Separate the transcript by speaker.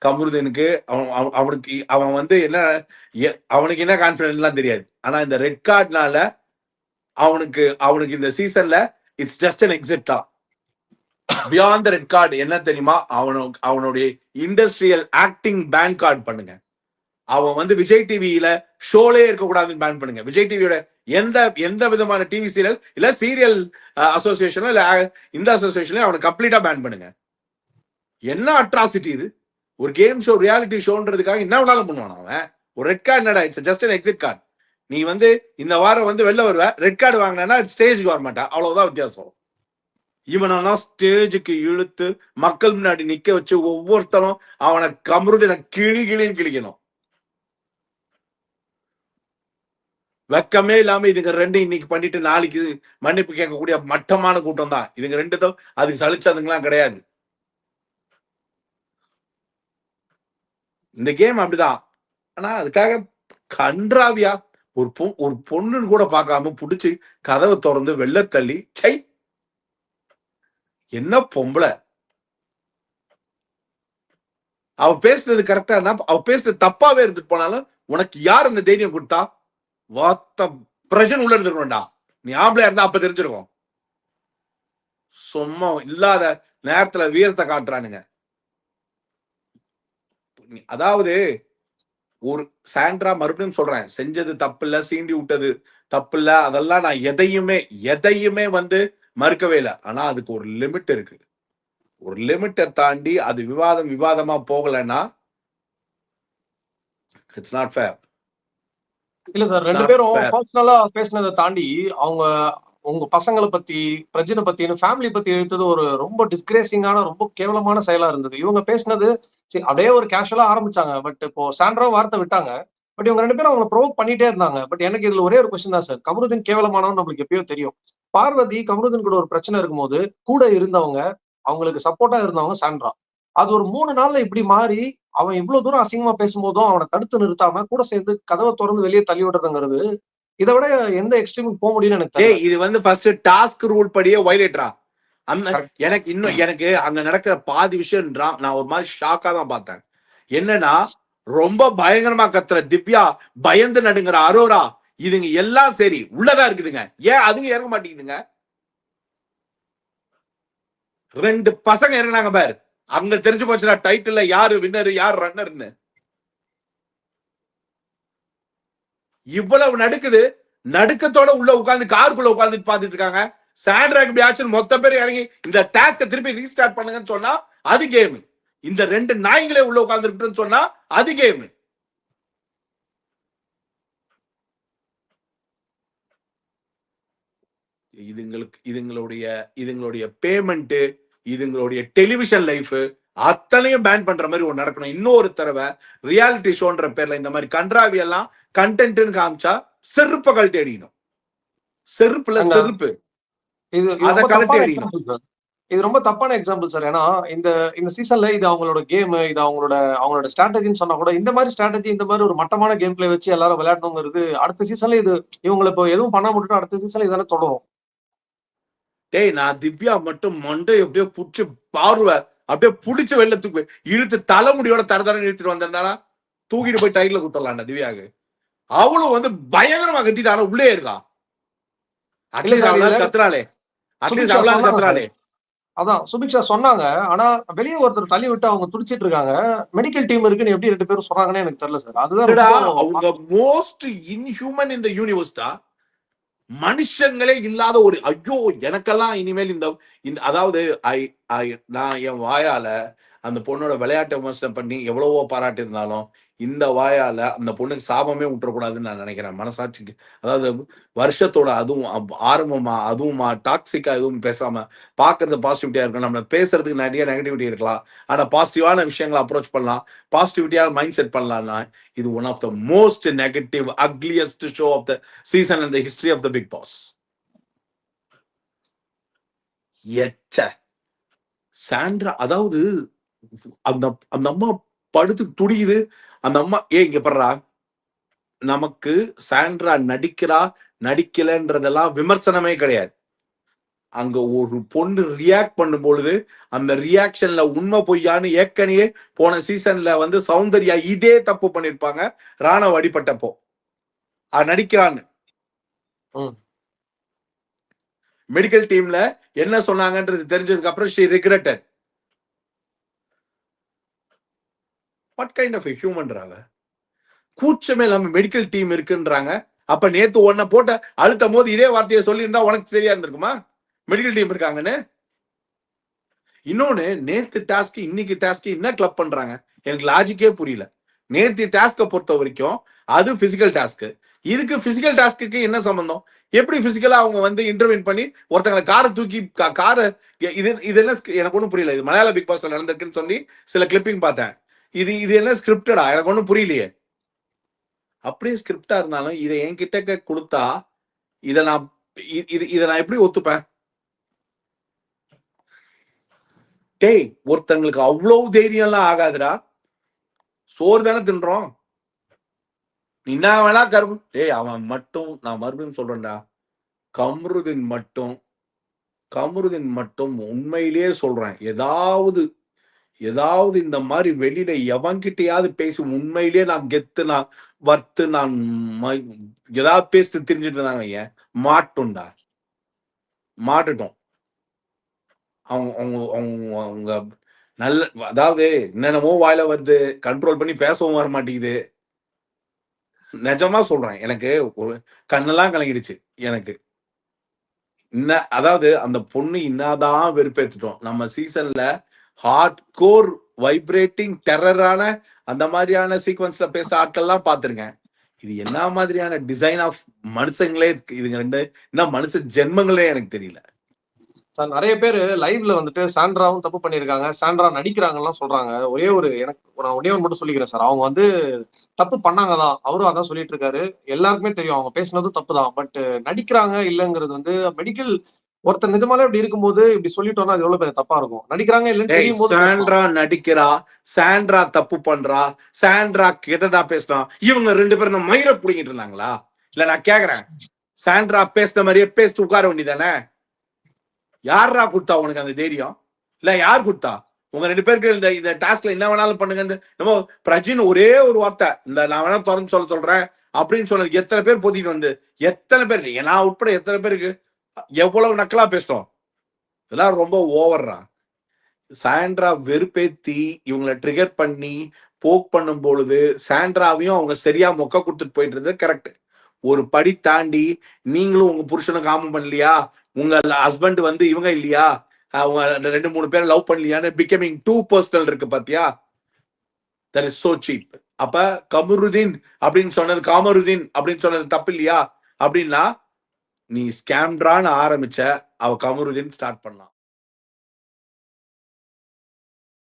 Speaker 1: கமருதீனுக்கு அவனுக்கு அவன் வந்து என்ன அவனுக்கு என்ன கான்பிடன்ட்லாம் தெரியாது. ஆனா இந்த ரெட் கார்டுனால அவனுக்கு இந்த சீசன்ல இட்ஸ் ஜஸ்ட் அன் எக்ஸிட் தான். பியாண்ட் த ரெட் கார்டு என்ன தெரியுமா? அவனுடைய இண்டஸ்ட்ரியல் ஆக்டிங் பேன் கார்டு பண்ணுங்க. அவன் வந்து விஜய் டிவியில ஷோலே இருக்கக்கூடாதுன்னு பேன் பண்ணுங்க. விஜய் டிவியோட எந்த விதமான டிவி சீரியல் இல்ல சீரியல் அசோசியேஷனோ இல்ல இந்த அசோசியேஷன்ல அவனை கம்ப்ளீட்டா பேன் பண்ணுங்க. என்ன அட்ராசிட்டி இது? ஒரு கேம் ஷோ ரியாலிட்டி ஷோன்றதுக்காக என்ன வேணாலும் பண்ணுவான் அவன். ஒரு ரெட் கார்டு என்னடா, it's just an exit card. நீ வந்து இந்த வாரம் வந்து வெளில வருவ, ரெட் கார்டு வாங்கினா ஸ்டேஜுக்கு வர மாட்டா, அவ்வளவுதான் வித்தியாசம். இவனெல்லாம் ஸ்டேஜுக்கு இழுத்து மக்கள் முன்னாடி நிக்க வச்சு ஒவ்வொருத்தரும் அவனை கமருதீனை கிளின்னு கிழிக்கணும். வெக்கமே இல்லாம இதுங்க ரெண்டு இன்னைக்கு பண்ணிட்டு நாளைக்கு மன்னிப்பு கேட்கக்கூடிய மட்டமான கூட்டம் தான் இதுங்க ரெண்டு தான். அதுக்கு சலிச்சதுங்களாம் கிடையாது. இந்த கேம் அப்படிதான். ஆனா அதுக்காக கன்றாவியா ஒரு பொண்ணுன்னு கூட பார்க்காம புடிச்சு கதவை திறந்து வெள்ள தள்ளி சை என்ன பொம்பளை. அவ பேசுறது கரெக்டா, அவ பேசுறது தப்பாவே இருந்துட்டு போனாலும் உனக்கு யார் அந்த தைரியம் கொடுத்தா? வாத்த பிரஜன் உள்ள இருந்துருக்கணும்டா. நீ ஆம்பளையா இருந்தா அப்ப தெரிஞ்சிருக்கும். சும்மா இல்லாத நேரத்துல வீரத்தை காட்டுறானுங்க. அதாவது ஒரு சாண்ட்ரா, மறுபடியும் சொல்றேன், செஞ்சது தப்பு இல்ல, சீண்டி விட்டது தப்பு இல்ல, அதெல்லாம் நான் எதையுமே வந்து மறுக்கவே இல்லை. ஆனா அதுக்கு ஒரு லிமிட் இருக்கு. ஒரு லிமிட்டை தாண்டி அது விவாதமா போகலன்னா இட்ஸ் நாட் ஃபேர்.
Speaker 2: இல்ல சார், ரெண்டு பேரும் பர்சனலா பேசினதை தாண்டி அவங்க உங்க பசங்களை பத்தி, பிரஜனை பத்தி, ஃபேமிலி பத்தி எழுத்தது ஒரு ரொம்ப டிஸ்கிரேசிங்கான, ரொம்ப கேவலமான செயலா இருந்தது. இவங்க பேசினது அப்படியே ஒரு கேஷுவலா ஆரம்பிச்சாங்க. பட் இப்போ சாண்ட்ரா வார்த்தை விட்டாங்க. பட் இவங்க ரெண்டு பேரும் அவங்களை ப்ரோவோக் பண்ணிட்டே இருந்தாங்க. பட் எனக்கு இதுல ஒரே ஒரு கொஸ்டின் தான் சார். கமருதீன் கேவலமானவன் நம்மளுக்கு எப்பயோ தெரியும். பார்வதி கமருதீன் கூட ஒரு பிரச்சனை இருக்கும்போது கூட இருந்தவங்க, அவங்களுக்கு சப்போர்ட்டா இருந்தவங்க சாண்ட்ரா. அது ஒரு 3 நாள்ல இப்படி மாறி அவன் இவ்வளவு தூரம் அசிங்கமா பேசும்போதும் அவனை தடுத்து நிறுத்தாம கூட சேர்ந்து கதவை திறந்து வெளியே தள்ளி விடுறதுங்கிறது இதை விட எந்த எக்ஸ்ட்ரீமுக்கு போக முடியும்னு எனக்கு தெரியல.
Speaker 1: இது வந்து ஃபர்ஸ்ட் டாஸ்க் ரூல் படியே வயலேட்டரா. எனக்கு அங்க நடக்கிற பாதி விஷயம் நான் ஒரு மாதிரி ஷாக்கா தான் பார்த்தேன். என்னன்னா ரொம்ப பயங்கரமா கத்துற திவ்யா, பயந்து நடுங்கிற அரோரா, இதுங்க எல்லாம் சரி உள்ளதா இருக்குதுங்க. ஏன் அதுங்க இறங்க மாட்டேங்குதுங்க? 2 பசங்க இறங்கினாங்க பாரு, அங்க தெரிஞ்சு போச்சுன்னா டைட்டில் யாரு வின்னர் யாரு ரன்னர்னு. இவ்வளவு நடுக்குது, நடுக்கத்தோட உள்ள உட்கார்ந்து காருக்குள்ள உட்கார்ந்து பாத்துட்டு இருக்காங்க. சாண்ட்ராக்கு இப்படி ஆச்சு, மொத்த பேர் இறங்கி இந்த டாஸ்க திருப்பி ரீஸ்டார்ட் பண்ணுங்கன்னு சொன்னா அது கேம். இந்த 2 நாய்களே உள்ள உட்கார்ந்துருக்குன்னு சொன்னா அது கேம். இதுங்களுடைய பேமெண்ட், இதுங்களுடைய டெலிவிஷன் லைஃப் அத்தனையும் பேன் பண்ற மாதிரி ஒன்று நடக்கணும். இன்னொரு தடவை ரியாலிட்டி ஷோன்ற பேர்ல இந்த மாதிரி கன்றாவி எல்லாம் கண்டென்ட்னு காமிச்சா செருப்பை கழட்டி அடிக்கணும். செருப்புல செருப்பு அதை கழட்டி அடிக்கணும்.
Speaker 2: இது ரொம்ப தப்பான எக்ஸாம்பிள் சார். ஏன்னா இந்த சீசன்ல இது அவங்களோட கேம், இது அவங்களோட ஸ்ட்ராட்டஜின்னு சொன்னா கூட, இந்த மாதிரி ஸ்ட்ராட்டஜி, இந்த மாதிரி ஒரு மட்டமான கேம் பிளே வச்சு எல்லாரும் விளையாடணுங்கிறது அடுத்த சீசன்ல இது இவங்களை இப்போ எதுவும் பண்ண முடியும். அடுத்த சீசன்ல இதெல்லாம் தொடரும்.
Speaker 1: டேய், நான் திவ்யா மட்டும் மண்டை எப்படியோ புடிச்சு பார்வை அப்படியே புடிச்சு வெளில தூக்கு இழுத்து தலைமுடியோட தரதரம் இழுத்துட்டு வந்திருந்தானா தூக்கிட்டு போய் டைட்டில் குத்தலாம்டா திவ்யாவுக்கு. அவளும் வந்து பயங்கரமா கத்திட்டு ஆனா உள்ளே இருக்கா. அட்லீஸ்ட் அவளால கத்துறாளே, அட்லீஸ்ட் அவளால கத்துறாளே.
Speaker 2: அதான் சுபிக்ஷா சொன்னாங்க. ஆனா வெளியே ஒருத்தர் தள்ளி விட்டு அவங்க துடிச்சிட்டு இருக்காங்க. மெடிக்கல் டீம் இருக்குன்னு எப்படி 2 பேரும் சொன்னாங்கன்னு எனக்கு தெரியல சார். அதுதான்
Speaker 1: அவங்க மோஸ்ட் இன்ஹியூமன் இந்த யூனிவர்ஸ் தான். மனுஷங்களே இல்லாத ஒரு ஐயோ எனக்கெல்லாம் இனிமேல் இந்த அதாவது நான் என் வாயால அந்த பொண்ணோட விளையாட்டை விமர்சனம் பண்ணி எவ்வளவோ பாராட்டி இருந்தாலும் இந்த வாயால அந்த பொண்ணுக்கு சாபமே விட்டுறக்கூடாதுன்னு நான் நினைக்கிறேன் மனசாட்சிக்கு. அதாவது வருஷத்தோட அதுவும் ஆரம்பமா அதுவுமா டாக்ஸிக்கா எதுவும் பேசாம பாக்குறது பாசிட்டிவிட்டியா இருக்கும். நம்ம பேசுறதுக்கு நிறைய நெகட்டிவிட்டி இருக்கலாம், ஆனா பாசிட்டிவான விஷயங்களை அப்ரோச் பண்ணலாம், பாசிட்டிவிட்டியான மைண்ட் செட் பண்ணலாம்னா இது one of the most negative ugliest show of the season in the history of the Bigg Boss. Sandra, அதாவது அந்த அம்மா படுத்து துடியுது. அந்த அம்மா இங்க படுறா, நமக்கு சாண்ட்ரா நடிக்கிறா நடிக்கலன்றதெல்லாம் விமர்சனமே கிடையாது. அங்க ஒரு பொண்ணு ரியாக்ட் பண்ணும் பொழுது அந்த ரியாக்ஷன்ல உண்மை பொய்யான்னு ஏற்கனவே போன சீசன்ல வந்து சௌந்தர்யா இதே தப்பு பண்ணிருப்பாங்க ராணவ அடிப்பட்டப்போ நடிக்கிறான்னு. மெடிக்கல் டீம்ல என்ன சொன்னாங்கன்றது தெரிஞ்சதுக்கு அப்புறம் she regretted. What kind of a human ராவ? கூச்சமே இல்லாம மெடிக்கல் டீம் இருக்குன்றாங்க. அப்ப நேத்து ஒன்ன போட்ட அழுத்தும் போது இதே வார்த்தையை சொல்லி இருந்தா உனக்கு சரியா இருந்திருக்குமா மெடிக்கல் டீம் இருக்காங்கன்னு? இன்னொன்னு நேத்து டாஸ்க் இன்னைக்கு டாஸ்க் என்ன கிளப் பண்றாங்க எனக்கு லாஜிக்கே புரியல. நேத்து டாஸ்க பொறுத்த வரைக்கும் அது பிசிக்கல் டாஸ்க். இதுக்கு பிசிக்கல் டாஸ்க்கு என்ன சம்பந்தம்? எப்படி பிசிக்கலா அவங்க வந்து இன்டர்வென் பண்ணி ஒருத்தங்களை காரை தூக்கி காரை இது என்ன எனக்கு ஒன்றும் புரியல. இது மலையாள பிக் பாஸ்ல நடந்திருக்குன்னு சொல்லி சில கிளிப்பிங் பார்த்தேன். இது என்ன ஸ்கிரிப்டடா எனக்கு ஒன்றும் புரியலையே. அப்படியே ஸ்கிரிப்டா இருந்தாலும் இதை என்கிட்ட கொடுத்தா இதை நான் எப்படி ஒத்துப்பேன்? டேய் ஒருத்தங்களுக்கு அவ்வளவு தைரியம் எல்லாம் ஆகாதுடா. சோறு தானே தின்றோம். என்ன வேணா கருப்பு. டேய் அவன் மட்டும் நான் மறுபடியும் சொல்றேன்டா, கம்ருதீன் மட்டும் உண்மையிலேயே சொல்றேன், ஏதாவது இந்த மாதிரி வெளியில எவன்கிட்டயாவது பேசி உண்மையிலேயே நான் கெத்து நான் வர்த்து நான் ஏதாவது பேசி தெரிஞ்சுட்டு இருந்தாங்க மாட்டுட்டோம். அவங்க நல்ல அதாவது என்னென்னமோ வாயில வருது, கண்ட்ரோல் பண்ணி பேசவும் வர மாட்டேங்குது. நிஜமா சொல்றேன், எனக்கு கண்ணெல்லாம் கலங்கிடுச்சு. எனக்கு அதாவது அந்த பொண்ணு இன்னாதான் வெறுப்பேத்துட்டோம். நம்ம சீசன்ல ஹார்ட் கோர் வைப்ரேட்டிங் டெரரான அந்த மாதிரியான சீக்வன்ஸ்ல பேச ஆட்கள்லாம் பார்த்திருக்கேன். இது என்ன மாதிரியான டிசைன் ஆஃப் மனுஷங்களே இதுங்க ரெண்டு என்ன மனுஷ ஜென்மங்களே எனக்கு தெரியல.
Speaker 2: நிறைய பேர் லைவ்ல வந்துட்டு சாண்ட்ராவும் தப்பு பண்ணிருக்காங்க, சாண்ட்ரா நடிக்கிறாங்கலாம் சொல்றாங்க. நான் ஒன்னே ஒன்று மட்டும் சொல்லிக்கிறேன் சார். அவங்க வந்து தப்பு பண்ணாங்கதான், அவரும் அதான் சொல்லிட்டு இருக்காரு. எல்லாருக்குமே தெரியும் அவங்க பேசுனதும் தப்பு தான். பட் நடிக்கிறாங்க இல்லங்கிறது வந்து மெடிக்கல் ஒருத்தர் நிஜமாலே இப்படி இருக்கும்போது இப்படி சொல்லிட்டோம்னா அது எவ்வளவு பேர் தப்பா இருக்கும். நடிக்கிறாங்க இல்லன்னு தெரியும் போது
Speaker 1: சாண்ட்ரா நடிக்கிறா, சாண்ட்ரா தப்பு பண்றா, சாண்ட்ரா கெட்டதா பேசுறான். இவங்க ரெண்டு பேரும் நம்ம மயிரை புடிங்கிட்டு இருந்தாங்களா? இல்ல நான் கேக்குறேன், சாண்ட்ரா பேசுன மாதிரியே பேசிட்டு உட்கார வேண்டியதானே? யாரா கொடுத்தா உனக்கு அந்த தைரியம்? இல்ல யார் கொடுத்தா? உங்க ரெண்டு பேருக்கு இந்த டாஸ்க்ல என்ன வேணாலும் பண்ணுங்க. நம்ம பிரஜின் ஒரே ஒரு வார்த்தை, இந்த நான் வேணா திறந்து சொல்றேன் அப்படின்னு சொன்னது எத்தனை பேர் போத்திட்டு வந்து, எத்தனை பேர் நான் உட்பட எத்தனை பேருக்கு எவ்வளவு நக்கலா பேசுறோம். இதெல்லாம் ரொம்ப ஓவர்ரா. சாண்ட்ரா வெறுப்பேத்தி இவங்களை ட்ரிகர் பண்ணி போக் பண்ணும் பொழுது சாண்ட்ராவையும் அவங்க சரியா மொக்க கொடுத்துட்டு போயிட்டு இருந்தது கரெக்ட். ஒரு படி தாண்டி நீங்களும் உங்க புருஷனை காமம் பண்ணலையா, உங்க ஹஸ்பண்ட் வந்து இவங்க இல்லையா, அவங்க 2-3 பேரை லவ் பண்ணலையான்னு பிகமிங் டூ பர்சனல் இருக்கு பாத்தியா? That is so cheap. அப்ப கமருதீன் அப்படின்னு சொன்னது காமருதீன் அப்படின்னு சொன்னது தப்பு இல்லையா? அப்படின்னா நீ ஸ்கேம்ட்ரான்னு ஆரம்பிச்ச அவ கமருதீன் ஸ்டார்ட் பண்ணலாம்.